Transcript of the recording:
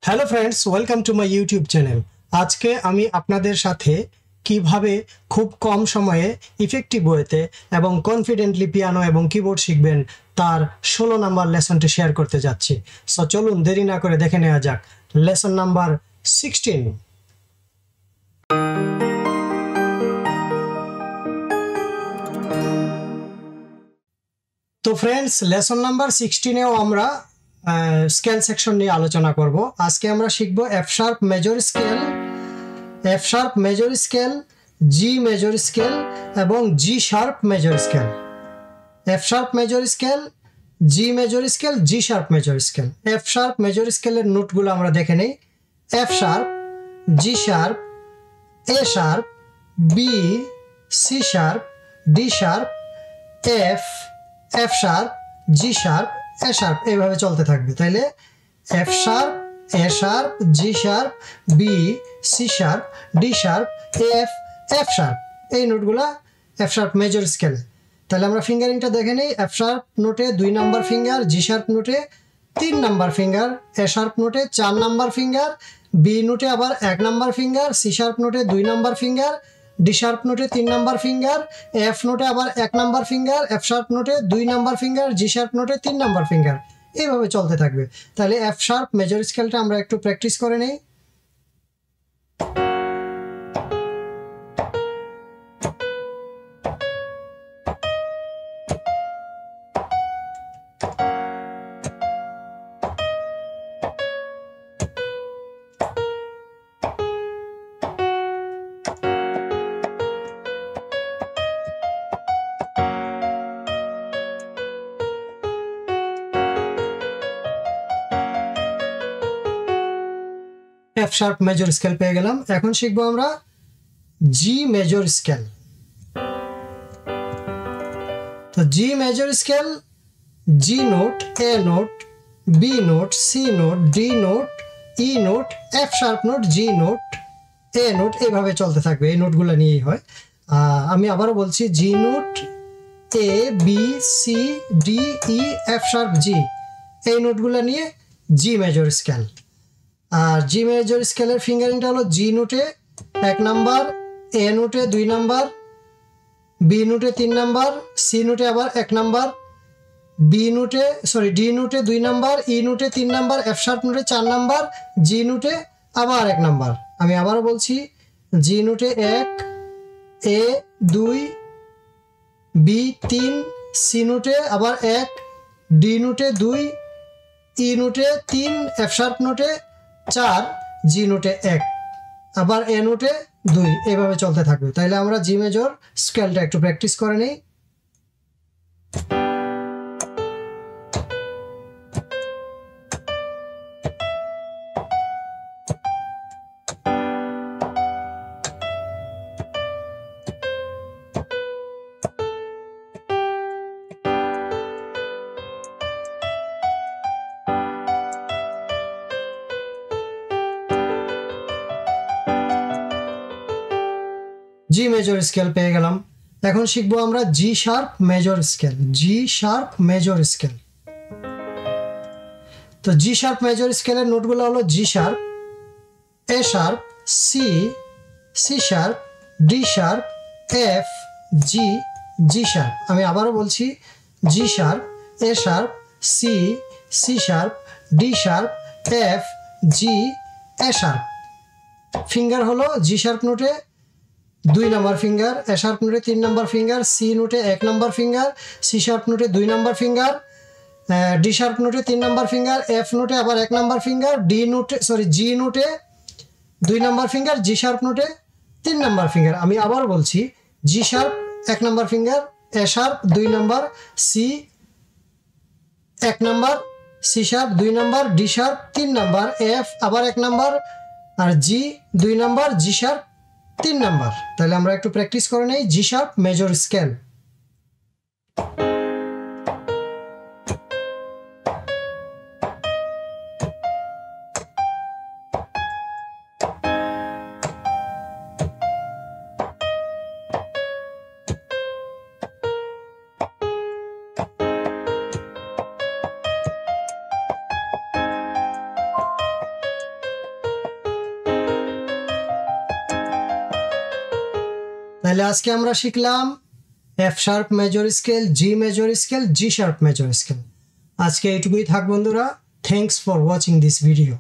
Hello friends, welcome to my YouTube channel. আজকে আমি আপনাদের সাথে কিভাবে খুব কম সময়ে ইফেক্টিভ ওয়েতে এবং কনফিডেন্টলি পিয়ানো এবং কিবোর্ড শিখবেন তার 16 নাম্বার লেসনটি শেয়ার করতে যাচ্ছি। সো চলুন দেরি না করে দেখে নেওয়া যাক লেসন নাম্বার 16। তো ফ্রেন্ডস, লেসন নাম্বার 16এও আমরা স্কেল সেকশন নিয়ে আলোচনা করব। আজকে আমরা শিখব F sharp major scale, F sharp major scale, G major scale এবং G sharp major scale. F sharp major scale, G major scale, G sharp major scale. F sharp major স্কেলের নোটগুলো আমরা দেখে নেই। F sharp, G sharp, A sharp, B, C sharp, D sharp, F, F sharp, G sharp, A sharp, এইভাবে চলতে থাকবে। তাইলে F sharp, A sharp, G sharp, B, C sharp, D sharp, F, F sharp, এই নোটগুলা F sharp major স্কেলে। তাহলে আমরা ফিঙ্গারিংটা দেখে নিই। এফ শার্প নোটে 2 নাম্বার ফিঙ্গার, জি শার্প নোটে 3 নাম্বার ফিঙ্গার, এ শার্প নোটে 4 নাম্বার ফিঙ্গার, বি নোটে আবার 1 নাম্বার ফিঙ্গার, সি শার্প নোটে 2 নাম্বার ফিঙ্গার, ডি শার্প নোটে 3 নাম্বার ফিঙ্গার, এফ নোটে আবার 1 নাম্বার ফিঙ্গার, এফ শার্প নোটে 2 নাম্বার ফিঙ্গার, জি শার্প নোটে 3 নাম্বার ফিঙ্গার, এইভাবে চলতে থাকবে। তাহলে এফ শার্প মেজর স্কেলটা আমরা একটু প্র্যাকটিস করে নেই। এফ শার্প মেজর স্কেল পেয়ে গেলাম। এখন শিখবো আমরা জি মেজর স্কেল। তো G major scale, G note, A note, B note, C note, D note, E note, F sharp note, G note, A note, এইভাবে চলতে থাকবে। এই নোটগুলো নিয়েই হয়। আমি আবারও বলছি, জি নোট, এ, বি, সি, ডি, ই, এফ শার্প, জি, এই নোটগুলো নিয়ে জি মেজর স্কেল। আর জি মেজর স্কেলের ফিঙ্গারিংটা হলো জি নোটে 1 নাম্বার, এ নোটে 2 নাম্বার, বি নোটে 3 নাম্বার, সি নোটে আবার 1 নাম্বার, ডি নোটে 2 নাম্বার, ই নোটে 3 নাম্বার, এফ শার্প নোটে 4 নাম্বার, জি নোটে আবার 1 নাম্বার। আমি আবারও বলছি, জি নোটে 1, এ 2, বি 3, সি নোটে আবার 1, ডি নোটে 2, ই নোটে 3, এফ শার্প নোটে 4, জি নোটে 1, আবার এ নোটে 2, এইভাবে চলতে থাকবে। তাইলে আমরা জি মেজর স্কেলটা একটু প্র্যাকটিস করে নেই। জি মেজর স্কেল পেয়ে গেলাম। এখন শিখবো আমরা G sharp major scale. G sharp major scale. তো জি শার্প মেজর স্কেলের নোটগুলো হলো G sharp, A sharp, C, C sharp, D sharp, F, G, G sharp. আমি আবারও বলছি, G sharp, A sharp, C, C sharp, D sharp, F, G, A sharp. Finger হলো G sharp নোটে 2 number finger, A sharp নোটে 3 number finger, C নোটে 1 number finger, C sharp নোটে 2 number finger, D sharp নোটে 3 number finger, F নোটে আবার 1 number finger, জি নোটে 2 number finger, জি sharp নোটে 3 নাম্বার ফিঙ্গার। আমি আবার বলছি, G sharp 1 number finger, A sharp 2 number, C 1 number, C sharp 2 number, D sharp 3 number, F আবার 1 নাম্বার, আর G 2 number, G sharp 3 number. তাহলে আমরা একটু প্র্যাকটিস করে নেই জি শার্প মেজর স্কেল। তাহলে আজকে আমরা শিখলাম F sharp major scale, G major scale, G sharp major scale. আজকে এইটুকুই থাক বন্ধুরা। Thanks for watching this video.